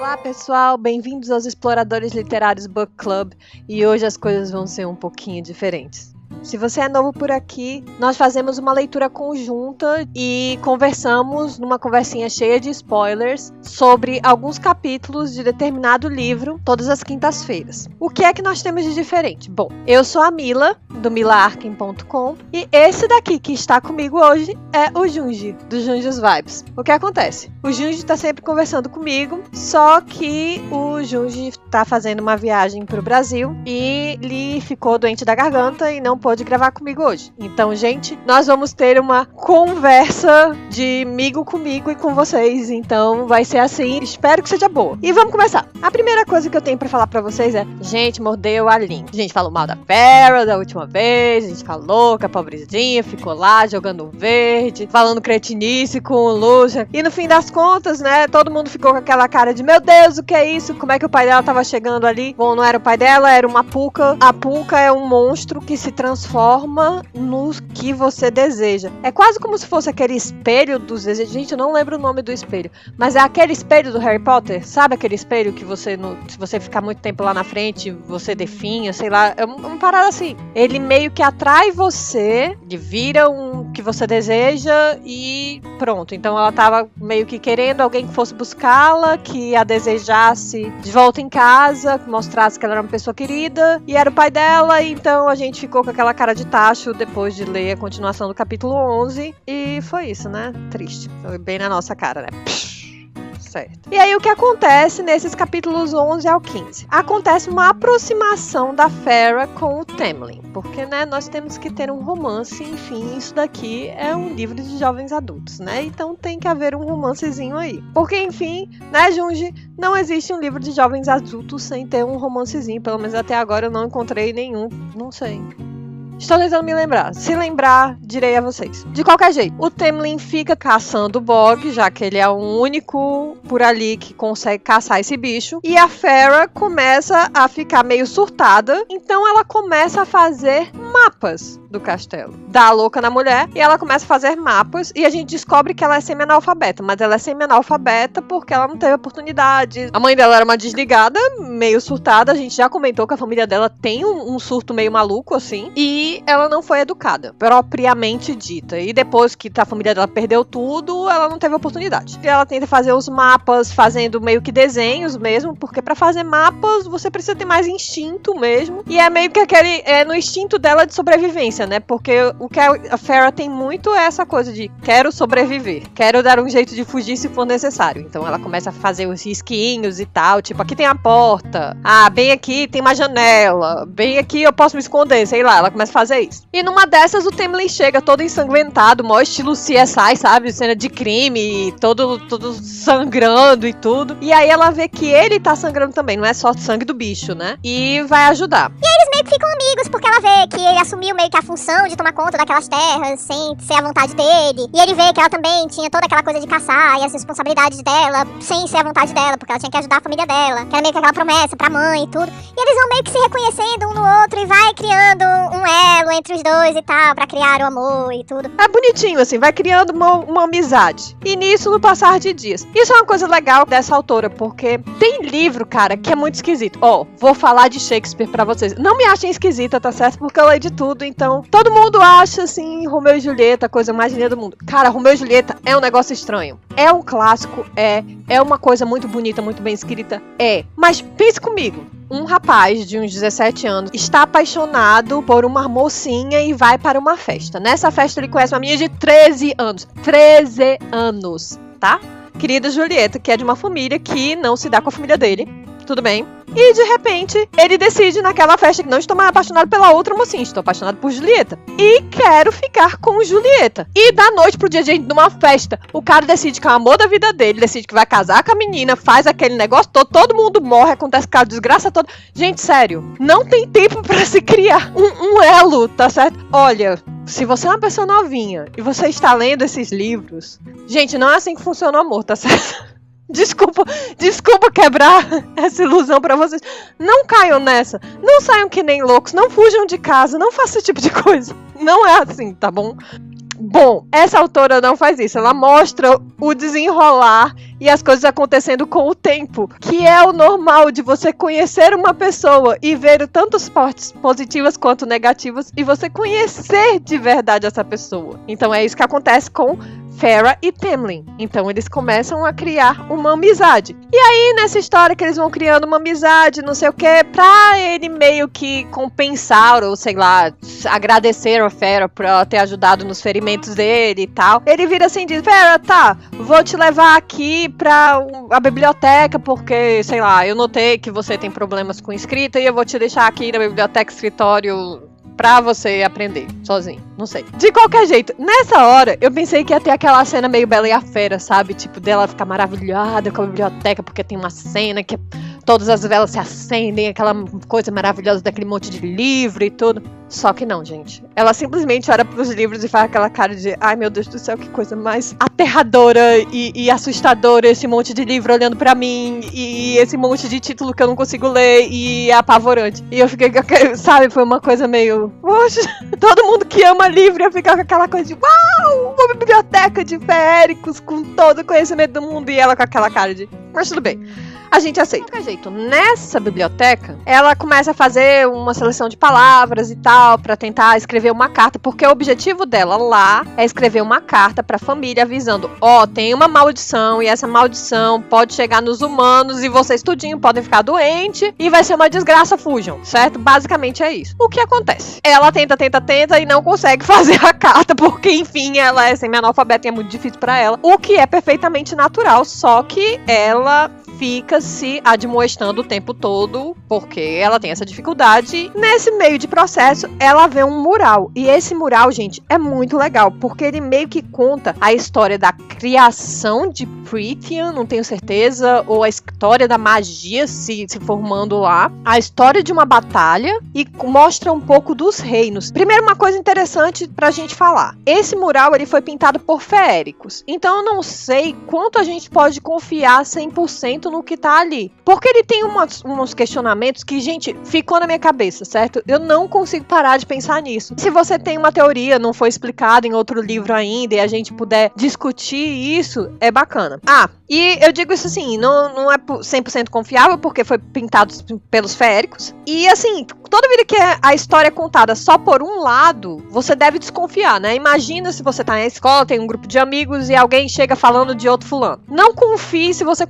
Olá pessoal, bem-vindos aos Exploradores Literários Book Club e hoje as coisas vão ser um pouquinho diferentes. Se você é novo por aqui, nós fazemos uma leitura conjunta e conversamos numa conversinha cheia de spoilers sobre alguns capítulos de determinado livro todas as quintas-feiras. O que é que nós temos de diferente? Bom, eu sou a Mila, do milaarkin.com, e esse daqui que está comigo hoje é o Junji, do Junji's Vibes. O que acontece? O Junji está sempre conversando comigo, só que o Junji está fazendo uma viagem para o Brasil e ele ficou doente da garganta e não pôde gravar comigo hoje. Então, gente, nós vamos ter uma conversa de amigo comigo e com vocês. Então, vai ser assim. Espero que seja boa. E vamos começar. A primeira coisa que eu tenho pra falar pra vocês é: gente, mordeu a língua. A gente falou mal da Farrah da última vez. A gente falou que a pobrezinha ficou lá jogando verde, falando cretinice com o Lucian. E no fim das contas, né, todo mundo ficou com aquela cara de: meu Deus, o que é isso? Como é que o pai dela tava chegando ali? Bom, não era o pai dela, era uma puca. A puca é um monstro que se transforma no que você deseja. É quase como se fosse aquele espelho dos desejos. Gente, eu não lembro o nome do espelho, mas é aquele espelho do Harry Potter. Sabe aquele espelho que você, se você ficar muito tempo lá na frente, você definha, sei lá. É uma parada assim. Ele meio que atrai você, ele vira um que você deseja e pronto. Então ela tava meio que querendo alguém que fosse buscá-la, que a desejasse de volta em casa, que mostrasse que ela era uma pessoa querida, e era o pai dela. Então a gente ficou com aquela cara de tacho depois de ler a continuação do capítulo 11 e foi isso, né? Triste. Foi bem na nossa cara, né? Certo. E aí o que acontece nesses capítulos 11 ao 15? Acontece uma aproximação da Farrah com o Tamlin, porque, né, nós temos que ter um romance, enfim, isso daqui é um livro de jovens adultos, né? Então tem que haver um romancezinho aí. Porque, enfim, né, Junji, não existe um livro de jovens adultos sem ter um romancezinho, pelo menos até agora eu não encontrei nenhum, não sei. Estou tentando me lembrar. Se lembrar, direi a vocês. De qualquer jeito, o Tamlin fica caçando o Bog, já que ele é o único por ali que consegue caçar esse bicho. E a Farrah começa a ficar meio surtada. Então ela começa a fazer mapas do castelo. Dá a louca na mulher e ela começa a fazer mapas. E a gente descobre que ela é semi-analfabeta. Mas ela é semi-analfabeta porque ela não teve oportunidade. A mãe dela era uma desligada, meio surtada. A gente já comentou que a família dela tem um surto meio maluco, assim. E ela não foi educada, propriamente dita. E depois que a família dela perdeu tudo, ela não teve oportunidade. E ela tenta fazer os mapas fazendo meio que desenhos mesmo, porque pra fazer mapas você precisa ter mais instinto mesmo. E é meio que aquele, no instinto dela de sobrevivência, né? Porque o que a Farrah tem muito é essa coisa de quero sobreviver, quero dar um jeito de fugir se for necessário. Então ela começa a fazer os risquinhos e tal, tipo, aqui tem a porta, bem aqui tem uma janela, bem aqui eu posso me esconder, sei lá. Ela começa a fazer isso. E numa dessas o Tamlin chega todo ensanguentado, maior estilo CSI, sabe? Cena de crime, todo sangrando e tudo. E aí ela vê que ele tá sangrando também, não é só sangue do bicho, né? E vai ajudar. E aí eles meio que ficam amigos, porque ela vê que ele assumiu meio que a função de tomar conta daquelas terras sem ser a vontade dele. E ele vê que ela também tinha toda aquela coisa de caçar e as responsabilidades dela sem ser a vontade dela, porque ela tinha que ajudar a família dela. Que era meio que aquela promessa pra mãe e tudo. E eles vão meio que se reconhecendo um no outro e vai criando um elo entre os dois e tal, pra criar o amor e tudo. É bonitinho, assim, vai criando uma amizade. E nisso, no passar de dias. Isso é uma coisa legal dessa autora, porque tem livro, cara, que é muito esquisito. Vou falar de Shakespeare pra vocês. Não me achem esquisita, tá certo? Porque eu leio de tudo, então todo mundo acha, assim, Romeu e Julieta, a coisa mais linda do mundo. Cara, Romeu e Julieta é um negócio estranho. É um clássico, é uma coisa muito bonita, muito bem escrita, Mas pense comigo. Um rapaz de uns 17 anos está apaixonado por uma mocinha e vai para uma festa. Nessa festa ele conhece uma menina de 13 anos. 13 anos, tá? Querida Julieta, que é de uma família que não se dá com a família dele. Tudo bem. E de repente, ele decide naquela festa que não estou mais apaixonado pela outra mocinha, estou apaixonado por Julieta. E quero ficar com Julieta. E da noite pro dia, gente, numa festa, o cara decide que é o amor da vida dele, decide que vai casar com a menina, faz aquele negócio todo mundo morre, acontece aquela desgraça toda. Gente, sério, não tem tempo pra se criar um elo, tá certo? Olha, se você é uma pessoa novinha e você está lendo esses livros, gente, não é assim que funciona o amor, tá certo? Desculpa quebrar essa ilusão pra vocês. Não caiam nessa. Não saiam que nem loucos. Não fujam de casa. Não façam esse tipo de coisa. Não é assim, tá bom? Bom, essa autora não faz isso. Ela mostra o desenrolar e as coisas acontecendo com o tempo, que é o normal de você conhecer uma pessoa e ver tantos partes positivas quanto negativas e você conhecer de verdade essa pessoa. Então é isso que acontece com Feyre e Tamlin. Então eles começam a criar uma amizade. E aí nessa história que eles vão criando uma amizade, não sei o que, pra ele meio que compensar ou sei lá, agradecer a Feyre por ela ter ajudado nos ferimentos dele e tal, ele vira assim e diz: Feyre, tá, vou te levar aqui pra a biblioteca porque, sei lá, eu notei que você tem problemas com escrita e eu vou te deixar aqui na biblioteca escritório pra você aprender sozinho, não sei. De qualquer jeito, nessa hora, eu pensei que ia ter aquela cena meio Bela e a Fera, sabe? Tipo, dela ficar maravilhada com a biblioteca, porque tem uma cena que todas as velas se acendem, aquela coisa maravilhosa daquele monte de livro e tudo. Só que não, gente. Ela simplesmente olha pros livros e faz aquela cara de: ai, meu Deus do céu, que coisa mais aterradora e assustadora, esse monte de livro olhando pra mim, e esse monte de título que eu não consigo ler, e é apavorante. E eu fiquei, sabe, foi uma coisa meio... Poxa, todo mundo que ama livro ia ficar com aquela coisa de: uau, uma biblioteca de feéricos com todo o conhecimento do mundo, e ela com aquela cara de... Mas tudo bem. A gente aceita. De qualquer jeito, nessa biblioteca, ela começa a fazer uma seleção de palavras e tal, pra tentar escrever uma carta, porque o objetivo dela lá é escrever uma carta pra família avisando: ó, tem uma maldição e essa maldição pode chegar nos humanos e vocês tudinho podem ficar doentes e vai ser uma desgraça, fujam, certo? Basicamente é isso. O que acontece? Ela tenta e não consegue fazer a carta, porque enfim, ela é semi-analfabeta e é muito difícil pra ela, o que é perfeitamente natural, só que ela fica se admoestando o tempo todo, porque ela tem essa dificuldade. Nesse meio de processo, ela vê um mural. E esse mural, gente, é muito legal, porque ele meio que conta a história da criação de Prythian, não tenho certeza, ou a história da magia se formando lá, a história de uma batalha, e mostra um pouco dos reinos. Primeiro, uma coisa interessante pra gente falar. Esse mural, ele foi pintado por feéricos. Então, eu não sei quanto a gente pode confiar 100% no que tá ali. Porque ele tem uns questionamentos que, gente, ficou na minha cabeça, certo? Eu não consigo parar de pensar nisso. Se você tem uma teoria, não foi explicado em outro livro ainda, e a gente puder discutir isso, é bacana. Ah, e eu digo isso assim, não é 100% confiável, porque foi pintado pelos feéricos. E assim, toda vida que a história é contada só por um lado, você deve desconfiar, né? Imagina se você tá na escola, tem um grupo de amigos e alguém chega falando de outro fulano. Não confie se você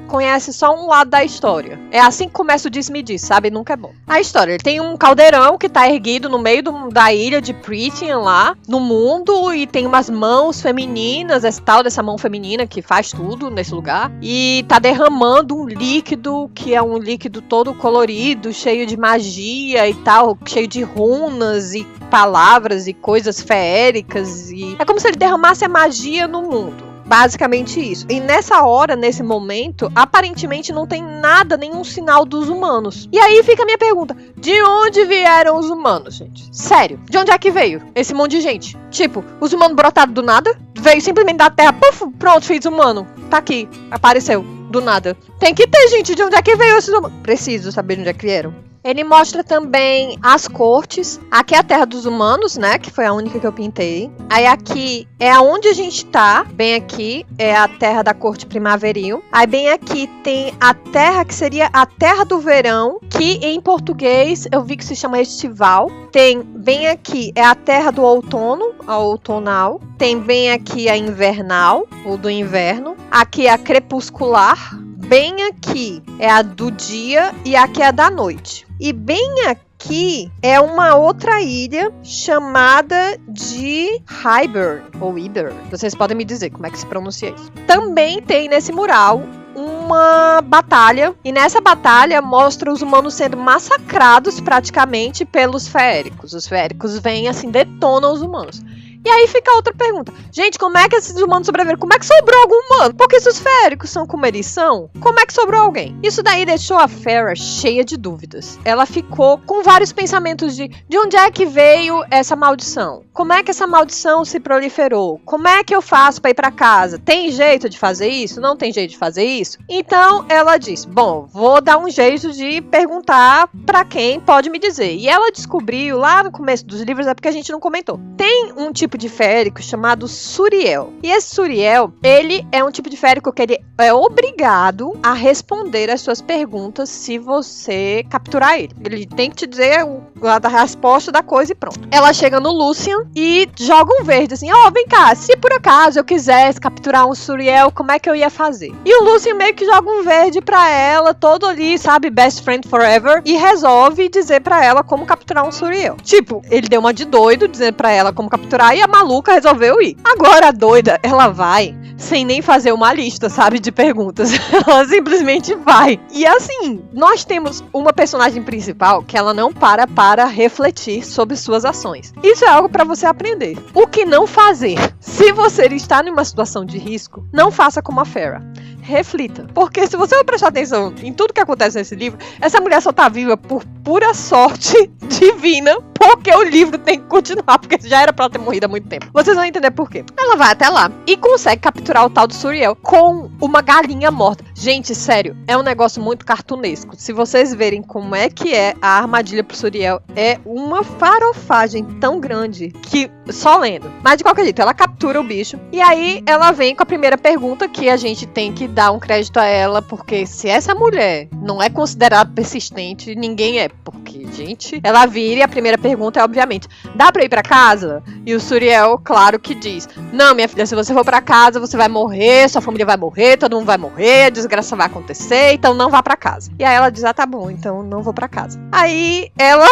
conhece só um lado da história. É assim que começa o diz-me-diz, sabe? Nunca é bom. A história, ele tem um caldeirão que tá erguido no meio da ilha de Prythian lá, no mundo, e tem umas mãos femininas, essa tal dessa mão feminina que faz tudo nesse lugar, e tá derramando um líquido, que é um líquido todo colorido, cheio de magia e tal, cheio de runas e palavras e coisas feéricas, e é como se ele derramasse a magia no mundo. Basicamente isso. E nessa hora, nesse momento, aparentemente não tem nada, nenhum sinal dos humanos. E aí fica a minha pergunta: de onde vieram os humanos, gente? Sério, de onde é que veio esse monte de gente? Tipo, os humanos brotaram do nada? Veio simplesmente da terra, puf, pronto, fiz humano. Tá aqui, apareceu, do nada. Tem que ter, gente, de onde é que veio esses humanos? Preciso saber de onde é que vieram. Ele mostra também as cortes. Aqui é a Terra dos Humanos, né? Que foi a única que eu pintei. Aí aqui é aonde a gente tá. Bem aqui é a Terra da Corte Primaveril. Aí bem aqui tem a Terra que seria a Terra do Verão, que em português eu vi que se chama Estival. Tem bem aqui é a Terra do Outono, a Outonal. Tem bem aqui a Invernal, ou do Inverno. Aqui é a Crepuscular. Bem aqui é a do dia e aqui é a da noite. E bem aqui é uma outra ilha chamada de Hybern, ou Iber. Vocês podem me dizer como é que se pronuncia isso. Também tem nesse mural uma batalha, e nessa batalha mostra os humanos sendo massacrados praticamente pelos feéricos. Os feéricos vêm assim, detonam os humanos. E aí fica outra pergunta. Gente, como é que esses humanos sobreviveram? Como é que sobrou algum humano? Porque se os feéricos são como eles são, como é que sobrou alguém? Isso daí deixou a Feyre cheia de dúvidas. Ela ficou com vários pensamentos de onde é que veio essa maldição? Como é que essa maldição se proliferou? Como é que eu faço pra ir pra casa? Tem jeito de fazer isso? Não tem jeito de fazer isso? Então ela disse: bom, vou dar um jeito de perguntar pra quem pode me dizer. E ela descobriu lá no começo dos livros, é porque a gente não comentou. Tem um tipo tipo de férico chamado Suriel. E esse Suriel, ele é um tipo de férico que ele é obrigado a responder as suas perguntas se você capturar ele. Ele tem que te dizer a resposta da coisa e pronto. Ela chega no Lucian e joga um verde assim, vem cá, se por acaso eu quisesse capturar um Suriel, como é que eu ia fazer? E o Lucian meio que joga um verde pra ela, todo ali, sabe, best friend forever, e resolve dizer pra ela como capturar um Suriel. Tipo, ele deu uma de doido, dizendo pra ela como capturar, e a maluca resolveu ir. Agora a doida, ela vai sem nem fazer uma lista, sabe, de perguntas. Ela simplesmente vai. E assim, nós temos uma personagem principal que ela não para refletir sobre suas ações. Isso é algo pra você aprender. O que não fazer? Se você está numa situação de risco, não faça como a Farrah. Reflita. Porque se você não prestar atenção em tudo que acontece nesse livro, essa mulher só tá viva por pura sorte divina, porque o livro tem que continuar, porque já era pra ela ter morrido há muito tempo. Vocês vão entender por quê. Ela vai até lá e consegue capturar o tal do Suriel com uma galinha morta. Gente, sério, é um negócio muito cartunesco. Se vocês verem como é que é a armadilha pro Suriel, é uma farofagem tão grande que só lendo. Mas de qualquer jeito, ela captura o bicho e aí ela vem com a primeira pergunta que a gente tem que dar um crédito a ela, porque se essa mulher não é considerada persistente, ninguém é, porque, gente, ela vira e a primeira pergunta é, obviamente, dá pra ir pra casa? E o Suriel, claro que diz, não, minha filha, se você for pra casa, você vai morrer, sua família vai morrer, todo mundo vai morrer, a desgraça vai acontecer, então não vá pra casa. E aí ela diz, tá bom, então não vou pra casa. Aí ela,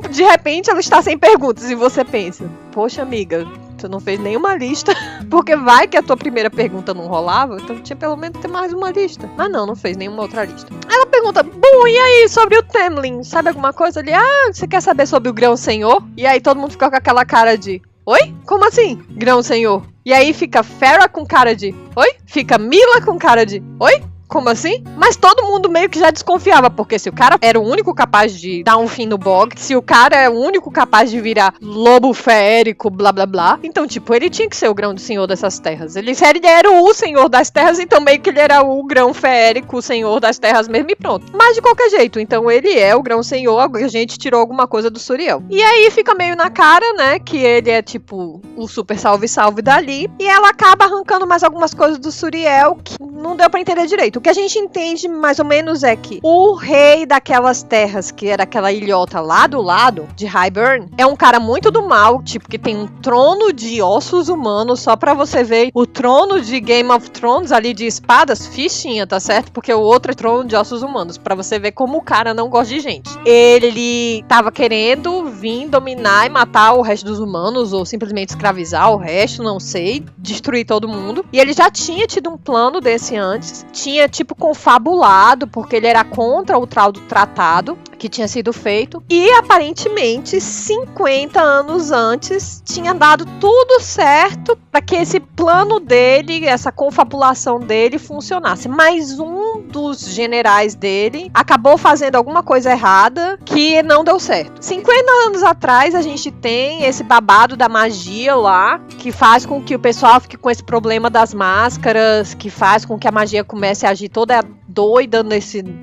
de repente, ela está sem perguntas, e você pensa, poxa, amiga, tu não fez nenhuma lista, porque vai que a tua primeira pergunta não rolava, então tinha pelo menos ter mais uma lista. Mas não fez nenhuma outra lista. Ela pergunta, bom, e aí, sobre o Tamlin? Sabe alguma coisa ali? Você quer saber sobre o Grão-Senhor? E aí todo mundo fica com aquela cara de, oi? Como assim, Grão-Senhor? E aí fica Farrah com cara de, oi? Fica Mila com cara de, oi? Como assim? Mas todo mundo meio que já desconfiava, porque se o cara era o único capaz de dar um fim no Bog, se o cara é o único capaz de virar lobo férico, blá blá blá, então tipo, ele tinha que ser o grão-senhor dessas terras. Ele era o senhor das terras, então meio que ele era o grão férico, o senhor das terras mesmo e pronto. Mas de qualquer jeito, então ele é o grão-senhor, a gente tirou alguma coisa do Suriel. E aí fica meio na cara, né, que ele é tipo o super salve-salve dali, e ela acaba arrancando mais algumas coisas do Suriel que não deu pra entender direito. O que a gente entende mais ou menos é que o rei daquelas terras, que era aquela ilhota lá do lado de Hybern, é um cara muito do mal, tipo, que tem um trono de ossos humanos, só pra você ver o trono de Game of Thrones ali de espadas, fichinha, tá certo? Porque o outro é trono de ossos humanos, pra você ver como o cara não gosta de gente. Ele tava querendo vir dominar e matar o resto dos humanos, ou simplesmente escravizar o resto, não sei, destruir todo mundo. E ele já tinha tido um plano desse antes, tinha tipo confabulado, porque ele era contra o tal do tratado que tinha sido feito, e aparentemente 50 anos antes tinha dado tudo certo para que esse plano dele, essa confabulação dele funcionasse. Mas um dos generais dele acabou fazendo alguma coisa errada que não deu certo. 50 anos atrás a gente tem esse babado da magia lá, que faz com que o pessoal fique com esse problema das máscaras, que faz com que a magia comece a agir toda doida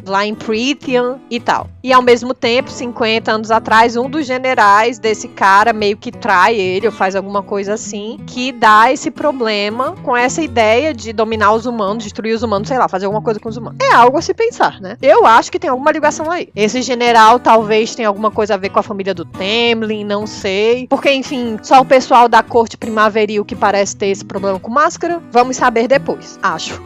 lá em Prythian e tal. E ao mesmo tempo, 50 anos atrás, um dos generais desse cara meio que trai ele, ou faz alguma coisa assim, que dá esse problema com essa ideia de dominar os humanos, destruir os humanos, sei lá, fazer alguma coisa com os humanos. É algo a se pensar, né? Eu acho que tem alguma ligação aí. Esse general talvez tenha alguma coisa a ver com a família do Tamlin, não sei. Porque, enfim, só o pessoal da corte primaveril que parece ter esse problema com máscara. Vamos saber depois, acho.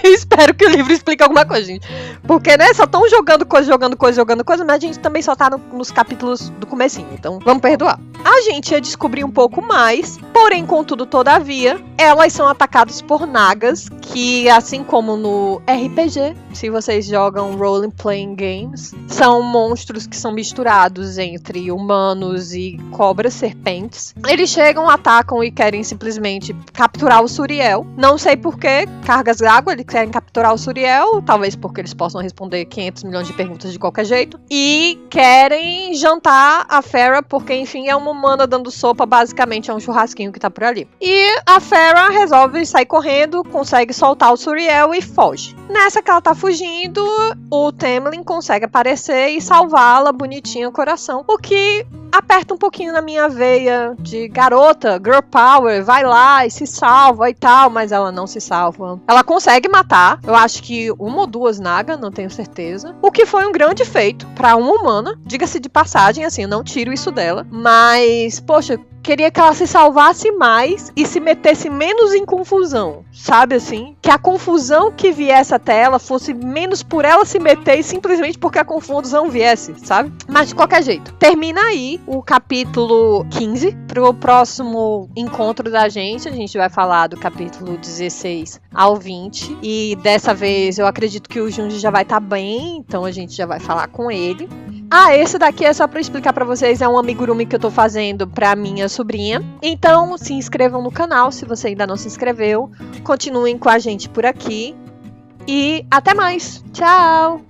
Espero que o livro explique alguma coisa, gente. Porque, né, só estão jogando coisa, mas a gente também só tá nos capítulos do comecinho, então vamos perdoar. A gente ia descobrir um pouco mais, porém, contudo, todavia, elas são atacadas por nagas, que assim como no RPG, se vocês jogam Role Playing Games, são monstros que são misturados entre humanos e cobras, serpentes. Eles chegam, atacam e querem simplesmente capturar o Suriel. Não sei porquê, cargas d'água, eles querem capturar o Suriel, talvez porque eles possam responder 500 milhões de perguntas de qualquer jeito. E querem jantar a Farrah, porque enfim é uma humana dando sopa, basicamente é um churrasquinho que tá por ali. E a Farrah resolve sair correndo, consegue soltar o Suriel e foge. Nessa que ela tá fugindo, o Tamlin consegue aparecer e salvá-la, bonitinha, coração. O que aperta um pouquinho na minha veia de garota, girl power, vai lá e se salva e tal, mas ela não se salva. Ela consegue matar, eu acho que 1 ou 2 Naga, não tenho certeza, o que foi um grande feito pra uma humana, diga-se de passagem, assim, eu não tiro isso dela, mas, poxa, queria que ela se salvasse mais e se metesse menos em confusão, sabe assim? Que a confusão que viesse até ela fosse menos por ela se meter e simplesmente porque a confusão viesse, sabe? Mas de qualquer jeito, termina aí o capítulo 15. Pro próximo encontro da gente, a gente vai falar do capítulo 16 ao 20. E dessa vez eu acredito que o Junji já vai estar bem, então a gente já vai falar com ele. Ah, esse daqui é só pra explicar pra vocês, é um amigurumi que eu tô fazendo pra minha sobrinha. Então, se inscrevam no canal se você ainda não se inscreveu. Continuem com a gente por aqui. E até mais. Tchau!